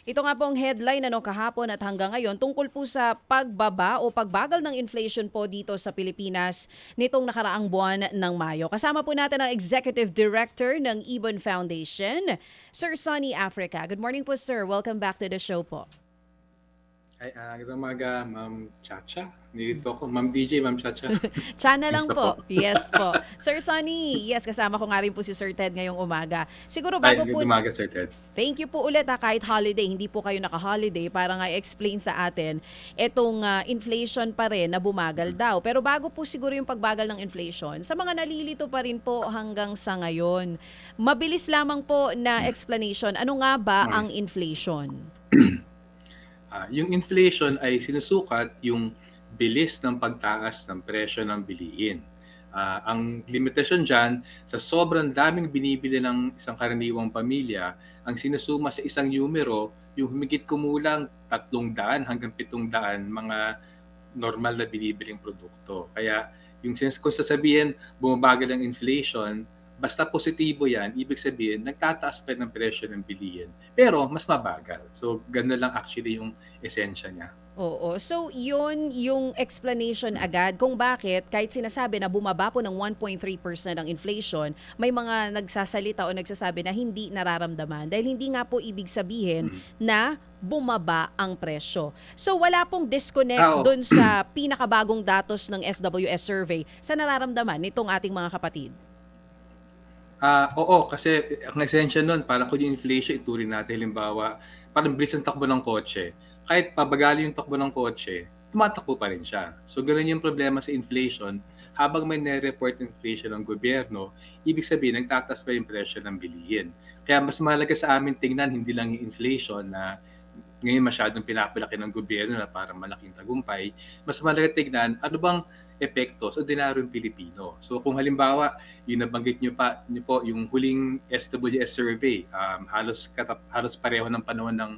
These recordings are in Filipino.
Ito nga pong headline kahapon at hanggang ngayon tungkol po sa pagbaba o pagbagal ng inflation po dito sa Pilipinas nitong nakaraang buwan ng Mayo. Kasama po natin ang Executive Director ng Ibon Foundation, Sir Sonny Africa. Good morning po, sir. Welcome back to the show po. Ay, magandang umaga, Ma'am Chacha. Nilito ako, Ma'am DJ, Ma'am Chacha. Chana lang Kumusta po? po. Yes po. Sir Sonny, yes, kasama ko nga rin po si Sir Ted ngayong umaga. Siguro Ay, bago po. magandang umaga, Sir Ted. Thank you po ulit kahit holiday, hindi po kayo naka-holiday para nga explain sa atin itong inflation pa rin na bumagal daw. Pero bago po siguro yung pagbagal ng inflation, sa mga nalilito pa rin po hanggang sa ngayon, mabilis lamang po na explanation, ano nga ba Okay. ang inflation? Yung inflation ay sinusukat yung bilis ng pagtaas ng presyo ng bilihin. Ang limitasyon dyan, sa sobrang daming binibili ng isang karaniwang pamilya, ang sinusuma sa isang numero, yung humigit kumulang 300 hanggang 700 mga normal na binibiling produkto. Kaya kung sasabihin bumabagal ang inflation, basta positibo yan, ibig sabihin nagtataas pa ng presyo ng bilihin. Pero mas mabagal. So gano'n lang actually yung esensya niya. Oo. So, yun yung explanation agad kung bakit kahit sinasabi na bumaba po ng 1.3% ang inflation, may mga nagsasalita o nagsasabi na hindi nararamdaman dahil hindi nga po ibig sabihin Mm. na bumaba ang presyo. So, wala pong disconnect Oo. dun sa pinakabagong datos ng SWS survey sa nararamdaman nitong ating mga kapatid. Oo, kasi ang esensya nun parang kung yung inflation ituring natin halimbawa, parang bilis ang takbo ng kotse. Kahit pabagali yung takbo ng kotse, tumatakbo pa rin siya. So gano'n yung problema sa inflation, habang may nire-report inflation ng gobyerno, ibig sabihin nagtataas pa yung presyo ng bilihin. Kaya mas mahalaga sa amin tingnan hindi lang yung inflation na ngayon masyadong pinapalaki ng gobyerno na parang malaking tagumpay, mas mahalaga tignan ano bang epekto sa ordinaryong Pilipino. So kung halimbawa, yung nabanggit niyo po yung huling SWS survey, halos pareho ng panahon ng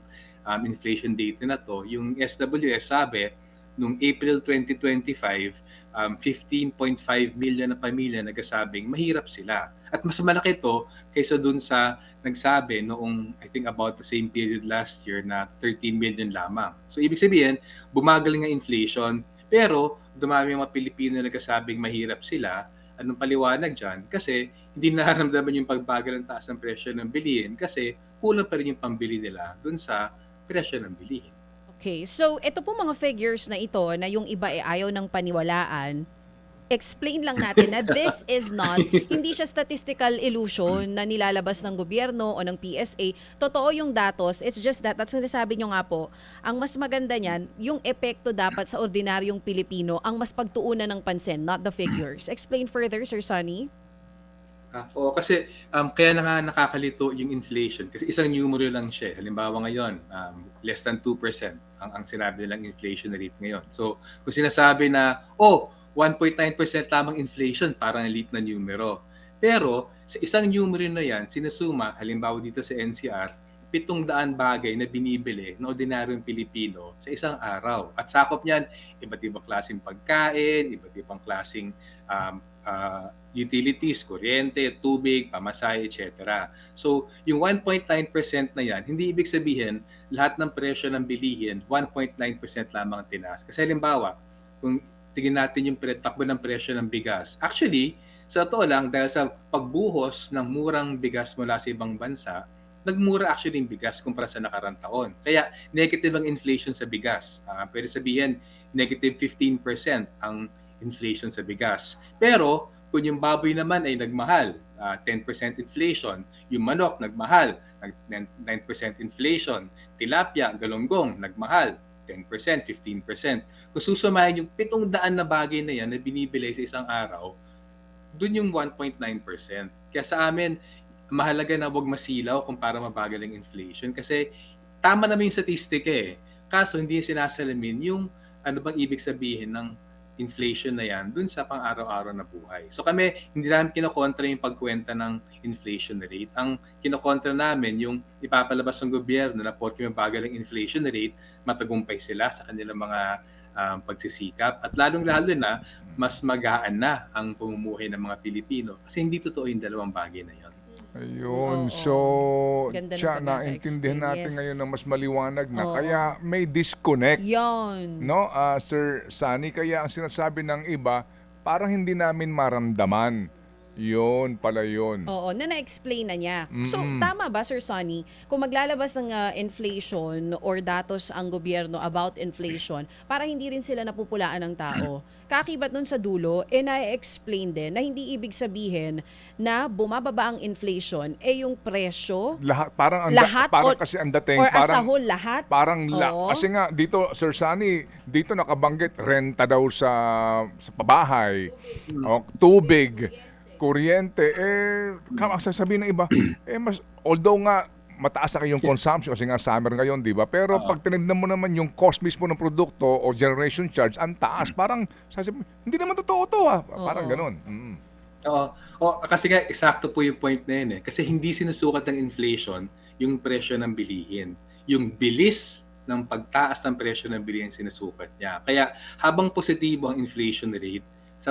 inflation data na to, yung SWS sabi, nung April 2025, 15.5 million na pamilya nagsasabing mahirap sila. At mas malaki to kaysa dun sa nagsabi noong I think about the same period last year na 13 million lamang. So ibig sabihin, bumagal nga inflation, pero dumami yung mga Pilipino na nagsasabing mahirap sila. Anong paliwanag dyan? Kasi hindi nararamdaman yung pagbagal ng taas ng presyo ng bilihin kasi kulang pa rin yung pambili nila dun sa presyo ng bilihin. Okay, so ito po mga figures na ito na yung iba ayaw ng paniwalaan, explain lang natin na this is not, hindi siya statistical illusion na nilalabas ng gobyerno o ng PSA. Totoo yung datos, it's just that, at sinasabi nyo nga po, ang mas maganda niyan, yung epekto dapat sa ordinaryong Pilipino, ang mas pagtuunan ng pansin, not the figures. Explain further, Sir Sonny. Oo, kasi kaya na nga nakakalito yung inflation kasi isang numero lang siya. Halimbawa ngayon, less than 2% ang sinabi nilang inflation rate ngayon. So, kung sinasabi na, 1.9% lamang inflation, parang elite na numero. Pero, sa isang numero na yan, sinasuma, halimbawa dito sa NCR, 700 bagay na binibili ng ordinaryong Pilipino sa isang araw. At sakop niyan, iba't ibang klaseng pagkain, iba't ibang klaseng um, utilities, kuryente, tubig, pamasahe, etc. So, yung 1.9% na yan, hindi ibig sabihin lahat ng presyo ng bilihin, 1.9% lamang ang tinaas. Kasi halimbawa, kung tingin natin yung takbo ng presyo ng bigas, actually, sa totoo lang, dahil sa pagbuhos ng murang bigas mula sa ibang bansa, nagmura actually yung bigas kumpara sa nakarang taon. Kaya negative ang inflation sa bigas. Pwede sabihin, negative 15% ang inflation sa bigas. Pero kung yung baboy naman ay nagmahal, 10% inflation, yung manok nagmahal, 9% inflation, tilapia, galonggong nagmahal, 10%, 15%. Kung susumahin yung 700 na bagay na yan na binibili sa isang araw, dun yung 1.9%. Kaya sa amin, mahalaga na wag masilaw kung para mabagal ang inflation kasi tama naman yung statistic eh. Kaso hindi sinasalamin yung ano bang ibig sabihin ng inflation na yan dun sa pang-araw-araw na buhay. So kami, hindi namin kinokontra yung pagkwenta ng inflation rate. Ang kinokontra namin yung ipapalabas ng gobyerno na porke mabagal ang inflation rate, matagumpay sila sa kanilang mga pagsisikap. At lalong-lalo na, mas magaan na ang pamumuhay ng mga Pilipino. Kasi hindi totoo yung dalawang bagay na yon. Ayun. Oo. So, Ganda ng naintindihan pagkaka-explain. natin Yes. ngayon na mas maliwanag na. Oo. Kaya may disconnect, Yon. no, Sir Sunny? Kaya ang sinasabi ng iba, parang hindi namin maramdaman. Yun pala yun. Oo, na na-explain na niya. So, Mm-mm. tama ba, Sir Sonny? Kung maglalabas ng inflation or datos ang gobyerno about inflation, para hindi rin sila napupulaan ng tao, kakibat nun sa dulo, na-explain din na hindi ibig sabihin na bumababa ang inflation, yung presyo, Lahat, parang, lahat parang o- kasi ang dating, or as a parang, whole, lahat? Oo. kasi nga dito Sir Sunny, dito nakabanggit renta daw sa pabahay, o tubig, kuryente, sasabihin ng iba, mas although nga mataas na yung consumption kasi nga summer ngayon, di ba? Pero pag tinignan mo naman yung cost mismo ng produkto o generation charge, ang taas. Parang sasabihin, hindi naman totoo to Parang Oo. ganun. Oo. Kasi nga eksakto po yung point na yun eh. Kasi hindi sinusukat ng inflation yung presyo ng bilihin. Yung bilis ng pagtaas ng presyo ng bilihin sinusukat niya. Kaya habang positibo ang inflation rate,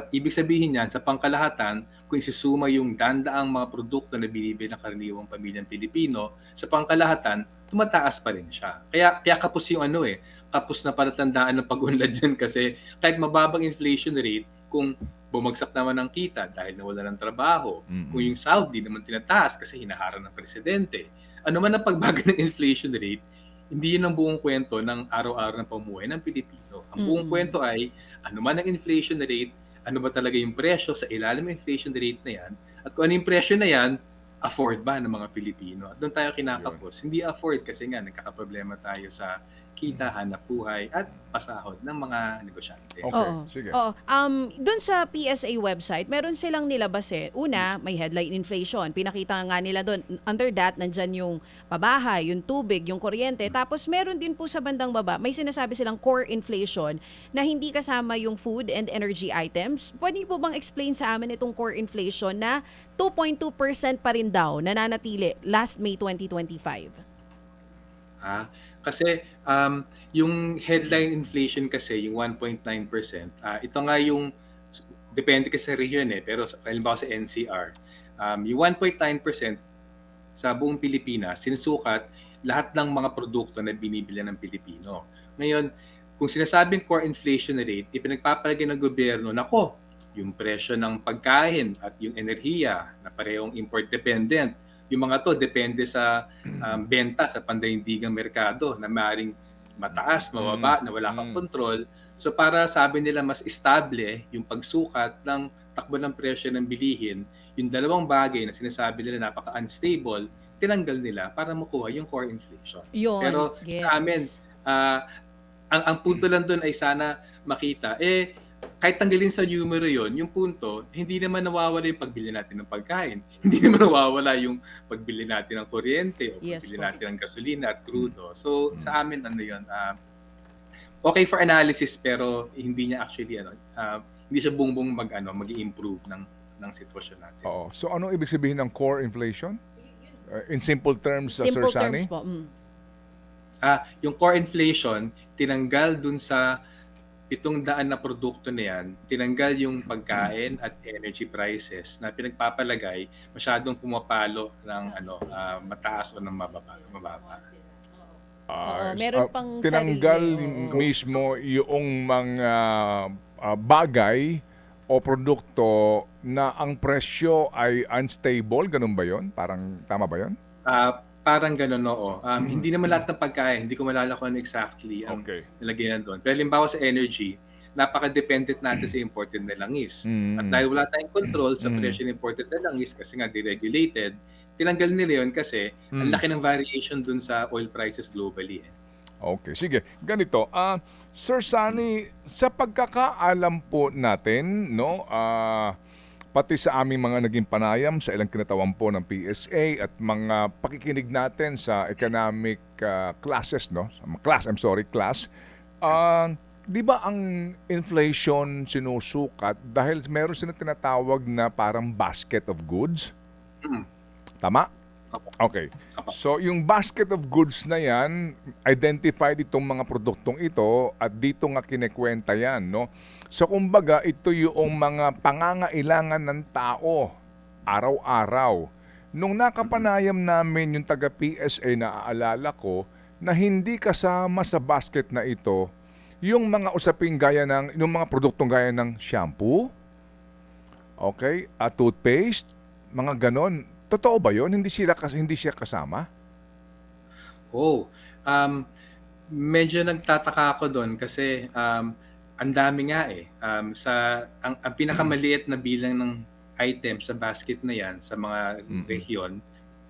ibig sabihin niyan, sa pangkalahatan, kung isusuma yung dandaang mga produkto na binibili ng karaniwang pamilyang Pilipino, sa pangkalahatan, tumataas pa rin siya. Kaya kapos yung kapos na palatandaan ng pag-unlad yan kasi kahit mababang inflation rate, kung bumagsak naman ang kita dahil nawala ng trabaho, kung yung sahod di naman tinataas kasi hinaharang ng presidente, ano man ang pagbago ng inflation rate, hindi yun ang buong kwento ng araw-araw ng pamumuhay ng Pilipino. Ang buong kwento ay ano man ang inflation rate, ano ba talaga yung presyo sa ilalim ng inflation rate na yan, at kung ano yung presyo na yan, afford ba ng mga Pilipino? At doon tayo kinakapos. Hindi afford kasi nga nagkakaproblema tayo sa kita, hanap buhay, at pasahod ng mga negosyante. Okay, Oo. sige. Oo. Doon sa PSA website, meron silang nilabas Una, may headline inflation. Pinakita nga nila doon. Under that, nandyan yung pabahay, yung tubig, yung kuryente. Tapos meron din po sa bandang baba, may sinasabi silang core inflation na hindi kasama yung food and energy items. Pwede po bang explain sa amin itong core inflation na 2.2% pa rin daw nananatili last May 2025? Kasi yung headline inflation kasi, yung 1.9%, ito nga yung, depende kasi sa region pero halimbawa sa NCR, yung 1.9% sa buong Pilipinas, sinusukat lahat ng mga produkto na binibili ng Pilipino. Ngayon, kung sinasabing core inflation rate, ipinagpapalagay ng gobyerno, nako, yung presyo ng pagkain at yung enerhiya na parehong import-dependent, yung mga to depende sa benta sa pandaigdigang merkado na maaaring mataas, mababa, na wala kang kontrol. So para sabi nila mas estable yung pagsukat ng takbo ng presyo ng bilihin, yung dalawang bagay na sinasabi nila napaka-unstable, tinanggal nila para makuha yung core inflation. Yun, Pero sa amin, ang punto lang doon ay sana makita, kahit tanggalin sa numero yon, yung punto, hindi naman nawawala yung pagbili natin ng pagkain. Hindi naman nawawala yung pagbili natin ng kuryente o pagbili natin ng gasolina at crudo. So sa amin, okay for analysis pero hindi niya actually, hindi siya buong mag-i-improve ng sitwasyon natin. Oo. So ano ibig sabihin ng core inflation? In simple terms, Simple Sir Sunny? terms po. Yung core inflation, tinanggal dun sa 700 na produkto na yan, tinanggal yung pagkain at energy prices na pinagpapalagay masyadong pumapalo ng mataas o ng mababa. Meron pang tinanggal sarili. Oo. mismo yung mga bagay o produkto na ang presyo ay unstable, ganun ba yon? Parang tama ba yon? Parang gano'n, oo. Hindi naman lahat ng pagkain, hindi ko maalala kung ano exactly ang nilagyan doon. Pero halimbawa sa energy, napaka-dependent natin sa imported na langis. At dahil wala tayong control sa presyo ng imported na langis kasi nga deregulated, tinanggal nila yun kasi ang laki ng variation doon sa oil prices globally. Okay, sige. Ganito, Sir Sunny, sa pagkakaalam po natin, no, pati sa aming mga naging panayam sa ilang kinatawan po ng PSA at mga pakikinig natin sa economic classes, no? Class. Di ba ang inflation sinusukat dahil meron silang tinatawag na parang basket of goods? Tama? Okay. So, yung basket of goods na yan, identified itong mga produktong ito at dito nga kinekwenta yan, no? So, kumbaga, ito yung mga pangangailangan ng tao araw-araw Nung nakapanayam namin yung taga-PSA, naaalala ko, na hindi kasama sa basket na ito yung mga usaping gaya ng, yung mga produktong gaya ng shampoo, okay, at toothpaste, mga ganon. Totoo ba yun? Hindi siya kasama? Oh, um, medyo nagtataka ako doon kasi ang dami nga eh. Ang pinakamaliit na bilang ng item sa basket na yan sa mga rehiyon,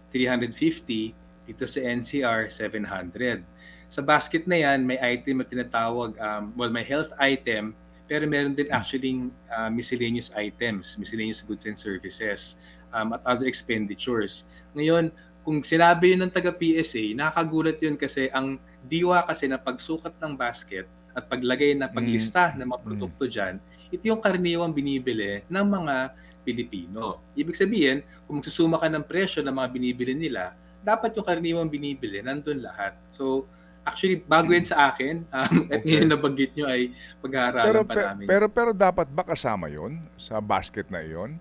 350, dito sa NCR, 700. Sa basket na yan, may item na tinatawag, may health item, pero meron din actually miscellaneous items, miscellaneous goods and services, at other expenditures. Ngayon, kung sinabi yun ng taga-PSA, nakakagulat yun kasi ang diwa kasi na pagsukat ng basket at paglagay na paglista ng mga produkto dyan, ito yung karaniwang binibili ng mga Pilipino. Ibig sabihin, kung magsusuma ka ng presyo ng mga binibili nila, dapat yung karaniwang binibili, nandun lahat. So, actually, bago yun sa akin, at ngayon nabanggit nyo ay pag-aaralan pa namin. Pero dapat ba kasama yon sa basket na iyon?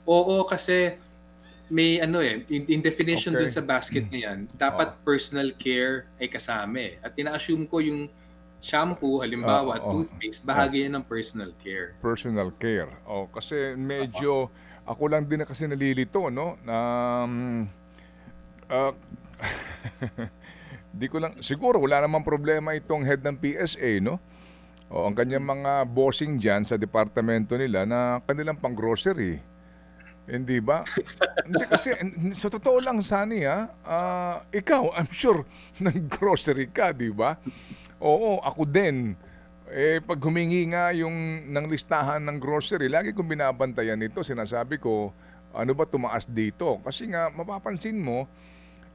Oo, kasi may in definition Okay. dun sa basket na yan, dapat personal care ay kasama eh. At ina-assume ko yung shampoo, halimbawa, at toothpaste, bahagi yan ng personal care. Personal care. Kasi medyo, ako lang din na kasi nalilito, no? Ah, di ko lang, siguro wala namang problema itong head ng PSA, no? Ang kanyang mga bossing dyan sa departamento nila na kanilang pang-grocery. Hindi ba? Hindi kasi, sa totoo lang, Sunny, ikaw, I'm sure, nag-grocery ka, di ba? Oo, ako din. Pag humingi nga yung ng listahan ng grocery, lagi kong binabantayan ito. Sinasabi ko, ano ba tumaas dito? Kasi nga, mapapansin mo,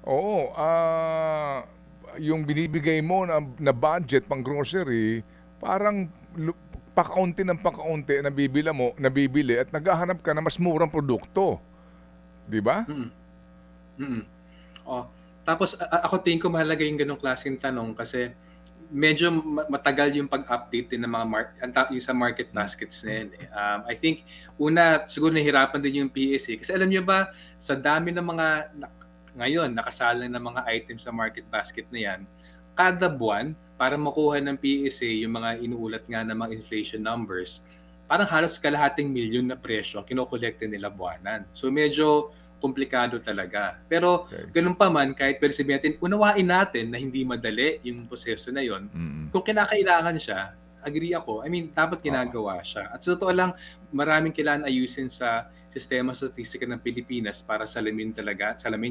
oo, yung binibigay mo na budget pang grocery, parang pakaunti ng pakaunti nabibili at naghahanap ka na mas murang produkto. Di ba? Mm. Oh, tapos ako tingin ko mahalaga yung ganong klaseng tanong kasi medyo matagal yung pag-update din ng mga yung sa market baskets na yan eh. I think una siguro nahirapan din yung PSA kasi alam niyo ba sa dami ng mga ngayon nakasalang ng mga items sa market basket na yan, kada buwan para makuha ng PSA yung mga inuulat nga ng mga inflation numbers, parang halos kalahating milyon na presyo ang kinokolekte nila buwanan. So medyo komplikado talaga. Pero ganun pa man, kahit sabihin natin, unawain natin na hindi madali yung proseso na yon. Kung kinakailangan siya, agree ako. I mean, dapat ginagawa siya. At sa totoo lang, maraming kailangan ayusin sa sistema statistika ng Pilipinas para salamin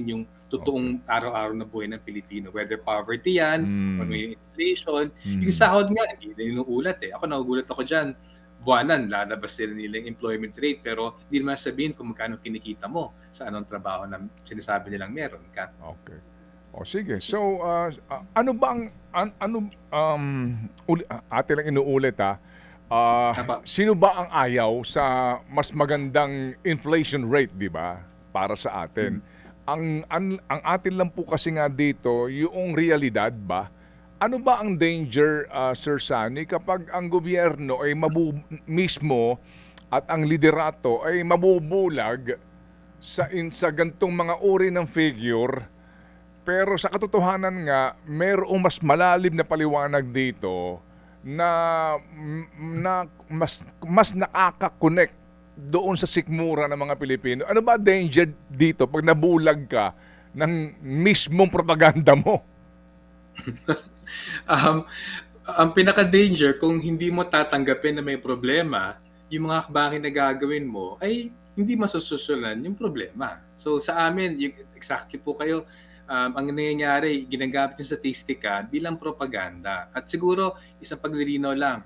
yung totoong araw-araw na buhay ng Pilipino. Whether poverty yan, or may inflation. Yung sahod nga, hindi na inuulat eh. Ako nagugulat ako dyan. Buwanan, lalabas sila nilang employment rate pero hindi naman sabihin kung magkano kinikita mo sa anong trabaho na sinasabi nilang meron ka. Okay. Sige. So, ano ba ate lang inuulit sino ba ang ayaw sa mas magandang inflation rate, di ba? Para sa atin. Ang atin lang po kasi nga dito, yung realidad ba? Ano ba ang danger, Sir Sunny, kapag ang gobyerno ay mismo at ang liderato ay mabubulag sa gantong mga uri ng figure, pero sa katotohanan nga, mayroong mas malalim na paliwanag dito na mas nakaka-connect doon sa sikmura ng mga Pilipino. Ano ba danger dito pag nabulag ka ng mismong propaganda mo? Ang pinaka-danger kung hindi mo tatanggapin na may problema, yung mga hakbangin na gagawin mo ay hindi masususulan yung problema. So sa amin, exactly po kayo, ang nangyayari, ginagamit yung statistika bilang propaganda. At siguro, isang paglilinaw lang,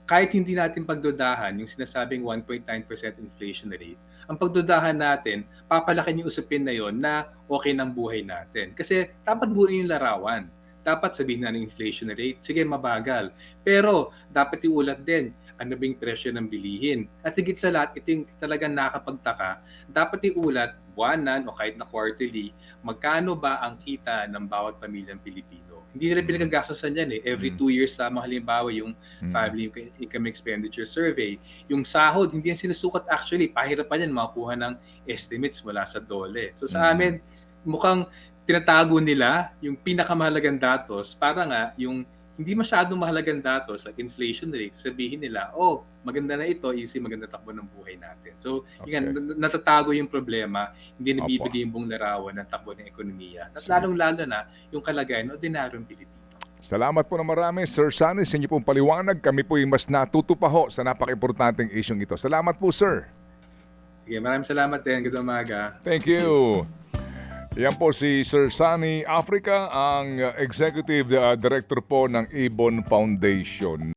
kahit hindi natin pagdudahan yung sinasabing 1.9% inflation rate, ang pagdudahan natin, papalakin yung usapin na yon na okay ng buhay natin. Kasi dapat buuin yung larawan. Dapat sabihin na ng inflation rate, sige mabagal. Pero dapat iulat din, ano ba yung presyo ng bilihin. At higit sa lahat, ito yung talagang nakakapagtaka, dapat iulat buwanan o kahit na quarterly, magkano ba ang kita ng bawat pamilyang Pilipino. Hindi nila pinagagastosan yan Every 2 years, halimbawa yung Family Income Expenditure Survey, yung sahod, hindi yan sinusukat actually. Pahirapan yan makuha ng estimates mula sa DOLE. So sa amin, mukhang tinatago nila yung pinakamahalagang datos para nga yung hindi masyadong mahalagang datos like inflation rate, sabihin nila, maganda na ito, yung maganda takbo ng buhay natin. So, yan, natatago yung problema, hindi nabibigay yung buong larawan ng takbo ng ekonomiya. At lalong-lalo na yung kalagayan ng ordinaryong Pilipino. Salamat po na marami, Sir Sunny, sa inyo pong paliwanag. Kami po ay mas natuto pa ho sa napaka-importanteng isyong ito. Salamat po, sir. Sige, maraming salamat din. Good umaga. Thank you. Yan po si Sir Sunny Africa, ang Executive Director po ng Ibon Foundation.